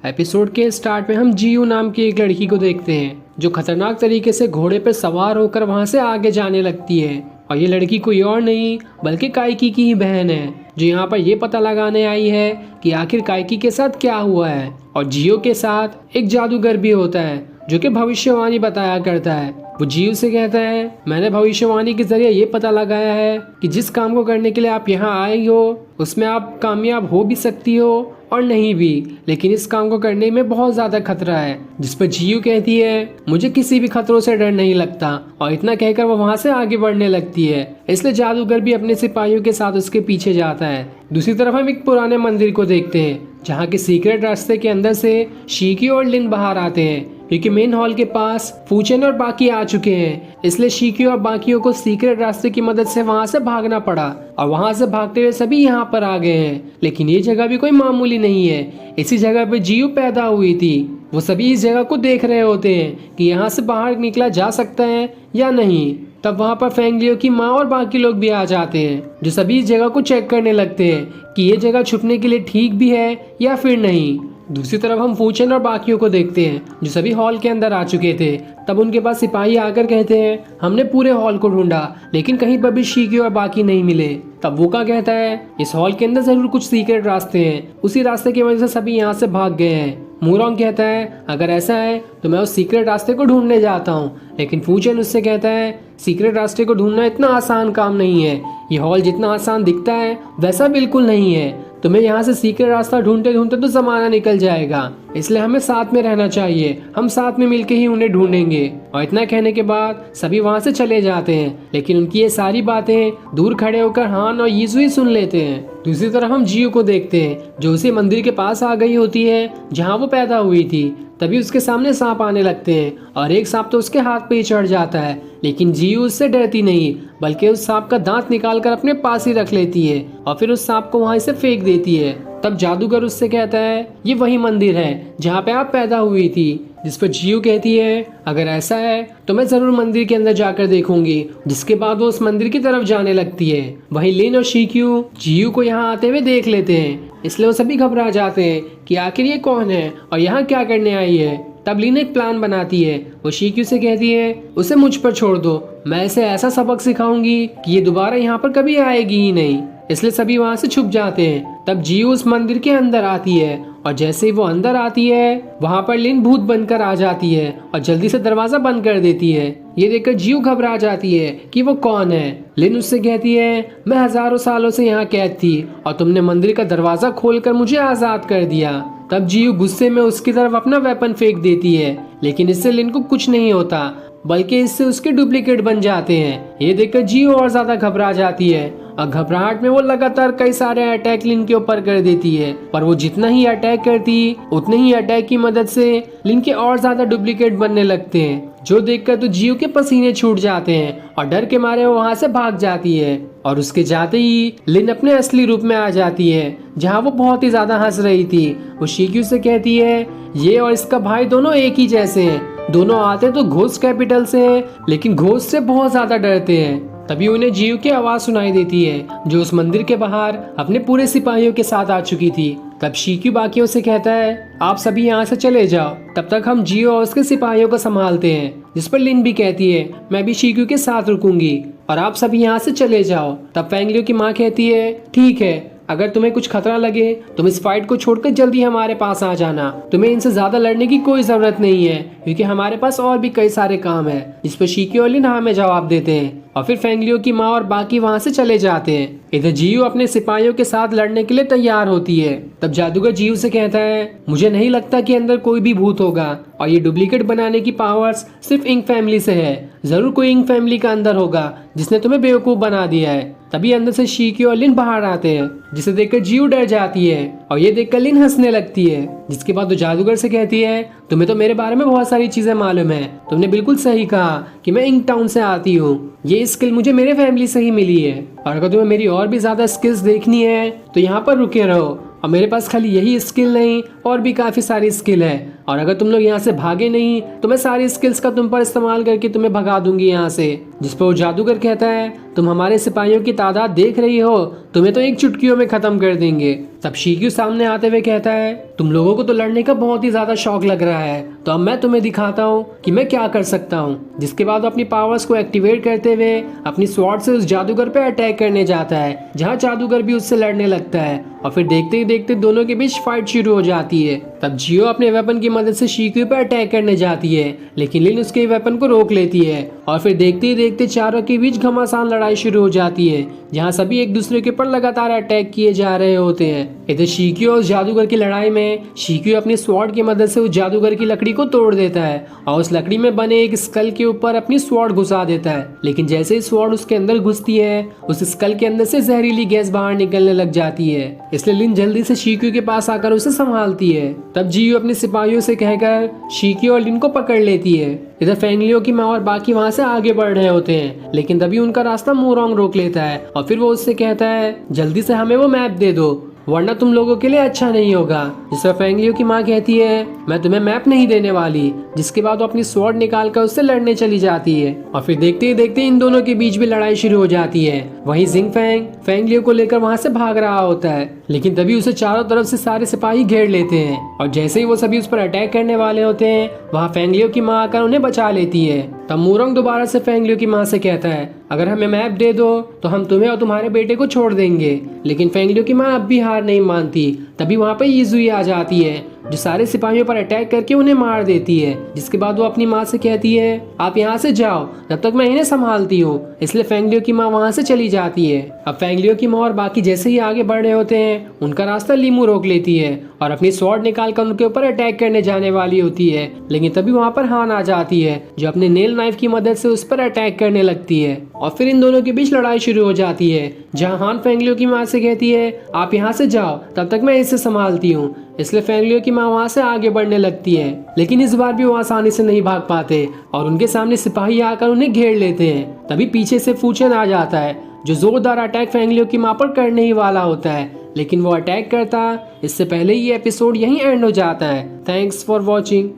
Episode के start में हम जीयू नाम की एक लड़की को देखते हैं जो खतरनाक तरीके से घोड़े पर सवार होकर वहां से आगे जाने लगती है। और ये लड़की कोई और नहीं बल्कि काइकी की ही बहन है जो यहाँ पर ये पता लगाने आई है कि आखिर काइकी के साथ क्या हुआ है। और जियो के साथ एक जादूगर भी होता है जो कि भविष्यवाणी बताया करता है। वो जियो से कहता है, मैंने भविष्यवाणी के जरिए ये पता लगाया है कि जिस काम को करने के लिए आप यहाँ आई हो उसमें आप कामयाब हो भी सकती हो और नहीं भी, लेकिन इस काम को करने में बहुत ज्यादा खतरा है। जिस पर जियो कहती है, मुझे किसी भी खतरों से डर नहीं लगता। और इतना कहकर वो वहां से आगे बढ़ने लगती है। इसलिए जादूगर भी अपने सिपाहियों के साथ उसके पीछे जाता है। दूसरी तरफ हम एक पुराने मंदिर को देखते हैं जहाँ के सीक्रेट रास्ते के अंदर से शिकी और लिन बाहर आते हैं क्योंकि मेन हॉल के पास फूचन और बाकी आ चुके हैं। इसलिए शिकी और बाकियों को सीक्रेट रास्ते की मदद से वहां से भागना पड़ा और वहां से भागते हुए सभी यहाँ पर आ गए हैं। लेकिन ये जगह भी कोई मामूली नहीं है। इसी जगह पे जियो पैदा हुई थी। वो सभी इस जगह को देख रहे होते हैं कि यहाँ से बाहर निकला जा सकता है या नहीं। तब वहाँ पर फेंगलियो की माँ और बाकी लोग भी आ जाते हैं जो सभी इस जगह को चेक करने लगते हैं कि ये जगह छुपने के लिए ठीक भी है या फिर नहीं। दूसरी तरफ हम फूचन और बाकियों को देखते हैं जो सभी हॉल के अंदर आ चुके थे। तब उनके पास सिपाही आकर कहते हैं, हमने पूरे हॉल को ढूंढा लेकिन कहीं पर भी शिकी और बाकी नहीं मिले। तब वोका कहता है, इस हॉल के अंदर जरूर कुछ सीक्रेट रास्ते हैं, उसी रास्ते की वजह से सभी यहाँ से भाग गए हैं। मूरोंग कहता है, अगर ऐसा है तो मैं उस सीक्रेट रास्ते को ढूंढने जाता हूँ। लेकिन फूचन उससे कहता है, सीक्रेट रास्ते को ढूंढना इतना आसान काम नहीं है। ये हॉल जितना आसान दिखता है वैसा बिल्कुल नहीं है। तुम्हें यहाँ से सीक्रेट रास्ता ढूंढते ढूंढते तो जमाना निकल जाएगा, इसलिए हमें साथ में रहना चाहिए। हम साथ में मिलके ही उन्हें ढूंढेंगे। और इतना कहने के बाद सभी वहाँ से चले जाते हैं। लेकिन उनकी ये सारी बातें दूर खड़े होकर हान और यीजुई सुन लेते हैं। दूसरी तरफ हम जियो को देखते हैं जो उसी मंदिर के पास आ गई होती है जहाँ वो पैदा हुई थी। तभी उसके सामने सांप आने लगते हैं और एक सांप तो उसके हाथ पे ही चढ़ जाता है। लेकिन जियो उससे डरती नहीं बल्कि उस सांप का दांत निकालकर अपने पास ही रख लेती है और फिर उस सांप को वहां से फेंक देती है। तब जादूगर उससे कहता है, ये वही मंदिर है जहाँ पे आप पैदा हुई थी। जिस पर जियो कहती है, अगर ऐसा है तो मैं जरूर मंदिर के अंदर जाकर देखूंगी। जिसके बाद वो उस मंदिर की तरफ जाने लगती है। वहीं लिन और शिक्यू जियो को यहाँ आते हुए देख लेते हैं, इसलिए वो सभी घबरा जाते हैं कि आखिर ये कौन है और यहाँ क्या करने आई है। तब लिन एक प्लान बनाती है। वो शिक्यू से कहती है, उसे मुझ पर छोड़ दो, मैं इसे ऐसा सबक सिखाऊंगी कि ये दोबारा यहाँ पर कभी आएगी ही नहीं। इसलिए सभी वहाँ से छुप जाते हैं। तब जियो उस मंदिर के अंदर आती है और जैसे ही वो अंदर आती है वहाँ पर लिन भूत बनकर आ जाती है और जल्दी से दरवाजा बंद कर देती है। ये देखकर जियो घबरा जाती है कि वो कौन है। लिन उससे कहती है, मैं हजारों सालों से यहाँ कैद थी और तुमने मंदिर का दरवाजा खोलकर मुझे आजाद कर दिया। तब जियो गुस्से में उसकी तरफ अपना वेपन फेंक देती है, लेकिन इससे लिन को कुछ नहीं होता बल्कि इससे उसके डुप्लीकेट बन जाते हैं। ये देखकर जियो और ज्यादा घबरा जाती है और घबराहट में वो लगातार कई सारे अटैक लिन के ऊपर कर देती है। पर वो जितना ही अटैक करती उतने ही अटैक की मदद से लिन के और ज्यादा डुप्लीकेट बनने लगते हैं, जो देखकर तो जियो के पसीने छूट जाते हैं और डर के मारे वो वहां से भाग जाती है। और उसके जाते ही लिन अपने असली रूप में आ जाती है जहाँ वो बहुत ही ज्यादा हंस रही थी। वो शिक्यू से कहती है, ये और इसका भाई दोनों एक ही जैसे हैं। दोनों आते तो घोस्ट कैपिटल से हैं, लेकिन घोस्ट से बहुत ज्यादा डरते हैं। तभी उन्हें जियो की आवाज सुनाई देती है जो उस मंदिर के बाहर अपने पूरे सिपाहियों के साथ आ चुकी थी। तब शिक्यू बाकियों से कहता है, आप सभी यहाँ से चले जाओ, तब तक हम जियो और उसके सिपाहियों को संभालते हैं। जिस पर लिन भी कहती है, मैं भी शिक्यू के साथ रुकूंगी और आप सभी यहाँ से चले जाओ। तब फेंगलियो की माँ कहती है, ठीक है, अगर तुम्हें कुछ खतरा लगे तुम इस फाइट को छोड़कर जल्दी हमारे पास आ जाना। तुम्हें इनसे ज्यादा लड़ने की कोई जरूरत नहीं है क्योंकि हमारे पास और भी कई सारे काम है। जिस पर शिक्यू और लिन हाँ में जवाब देते हैं और फिर फेंगलियो की माँ और बाकी वहाँ से चले जाते हैं। इधर जियो अपने सिपाहियों के साथ लड़ने के लिए तैयार होती है। तब जादूगर जियो से कहता है, मुझे नहीं लगता कि अंदर कोई भी भूत होगा और ये डुप्लीकेट बनाने की पावर्स सिर्फ इंक फैमिली से है। जरूर कोई इंक फैमिली का अंदर होगा जिसने तुम्हें बेवकूफ बना दिया है। तभी अंदर से शिक्यू और लिन बाहर आते हैं, जिसे देखकर जियो डर जाती है और ये देखकर लिन हंसने लगती है। जिसके बाद वो जादूगर से कहती है, तुम्हें तो मेरे बारे में बहुत सारी चीजें मालूम है। तुमने बिल्कुल सही कहा कि मैं इंक टाउन से आती हूँ। ये स्किल मुझे मेरे फैमिली से ही मिली है और अगर तुम्हें मेरी और भी ज्यादा स्किल्स देखनी है तो यहाँ पर रुके रहो। और मेरे पास खाली यही स्किल नहीं और भी काफी सारी स्किल है और अगर तुम लोग यहाँ से भागे नहीं तो मैं सारी स्किल्स का तुम पर इस्तेमाल करके तुम्हें भगा दूंगी यहाँ से। जिस पर वो जादूगर कहता है, तुम हमारे सिपाहियों की तादाद देख रही हो, तुम्हें तो एक चुटकियों में खत्म कर देंगे। तब शीक्यू सामने आते हुए कहता है, तुम लोगों को तो लड़ने का बहुत ही ज्यादा शौक लग रहा है, तो अब मैं तुम्हें दिखाता हूँ कि मैं क्या कर सकता हूँ। जिसके बाद वो अपनी पावर्स को एक्टिवेट करते हुए अपनी स्वॉर्ड से उस जादूगर पे अटैक करने जाता है, जहाँ जादूगर भी उससे लड़ने लगता है और फिर देखते ही देखते दोनों के बीच फाइट शुरू हो जाती है। तब जियो अपने वेपन की मदद से शीक्यू पर अटैक करने जाती है, लेकिन लिन उसके वेपन को रोक लेती है और फिर देखते ही देखते चारों के बीच घमासान लड़ाई शुरू हो जाती है, जहाँ सभी एक दूसरे के ऊपर लगातार अटैक किए जा रहे होते हैं। इधर शीक्यू और उस जादूगर की लड़ाई में शीक्यू अपनी स्वॉर्ड की मदद से उस जादूगर की लकड़ी को तोड़ देता है और उस लकड़ी में बने एक स्कल के ऊपर अपनी स्वॉर्ड घुसा देता है। लेकिन जैसे ही स्वॉर्ड उसके अंदर घुसती है, उस स्कल के अंदर से जहरीली गैस बाहर निकलने लग जाती है, इसलिए लिन जल्दी से शीक्यू के पास आकर उसे संभालती है। तब जियो अपने सिपाहियों से कहकर शीक्यू और लिन को पकड़ लेती है। इधर फेंगलियो की माँ और बाकी वहाँ से आगे बढ़ रहे होते हैं, लेकिन तभी उनका रास्ता मोरोंग रोक लेता है और फिर वो उससे कहता है, जल्दी से हमें वो मैप दे दो, वरना तुम लोगों के लिए अच्छा नहीं होगा। जिस पर फेंगलियो की माँ कहती है, मैं तुम्हें मैप नहीं देने वाली। जिसके बाद वो अपनी स्वॉर्ड निकालकर उससे लड़ने चली जाती है और फिर देखते ही देखते इन दोनों के बीच भी लड़ाई शुरू हो जाती है। वहीं जिंगफैंग फेंगलियो को लेकर वहाँ से भाग रहा होता है, लेकिन तभी उसे चारों तरफ से सारे सिपाही घेर लेते हैं और जैसे ही वो सभी उस पर अटैक करने वाले होते हैं, वहाँ फेंगलियो की माँ आकर उन्हें बचा लेती है। तब मोरोंग दोबारा से फेंगलियो की माँ से कहता है, अगर हमें मैप दे दो तो हम तुम्हें और तुम्हारे बेटे को छोड़ देंगे। लेकिन फेंगलियो की माँ अब भी हार नहीं मानती। तभी वहाँ पे यीजुई आ जाती है, जो सारे सिपाहियों पर अटैक करके उन्हें मार देती है। जिसके बाद वो अपनी माँ से कहती है, आप यहाँ से जाओ, तब तक मैं इन्हें संभालती हूँ। इसलिए फेंगलियो की माँ वहाँ से चली जाती है। अब फेंगलियो की माँ और बाकी जैसे ही आगे बढ़ रहे होते हैं, उनका रास्ता लीमू रोक लेती है और अपनी स्वॉर्ड निकालकर उनके ऊपर अटैक करने जाने वाली होती है। लेकिन तभी वहाँ पर हान आ जाती है, जो अपने नेल नाइफ की मदद से उस पर अटैक करने लगती है और फिर इन दोनों के बीच लड़ाई शुरू हो जाती है, जहाँ हान फेंगलियो की माँ से कहती है, आप यहाँ से जाओ, तब तक मैं इसे संभालती हूँ। इसलिए फेंगलियो की माँ वहाँ से आगे बढ़ने लगती है, लेकिन इस बार भी वो आसानी से नहीं भाग पाते और उनके सामने सिपाही आकर उन्हें घेर लेते हैं। तभी पीछे से फूचन आ जाता है, जो जोरदार अटैक फेंगलियो की माँ पर करने ही वाला होता है, लेकिन वो अटैक करता इससे पहले ये एपिसोड यहीं एंड हो जाता है। Thanks for watching.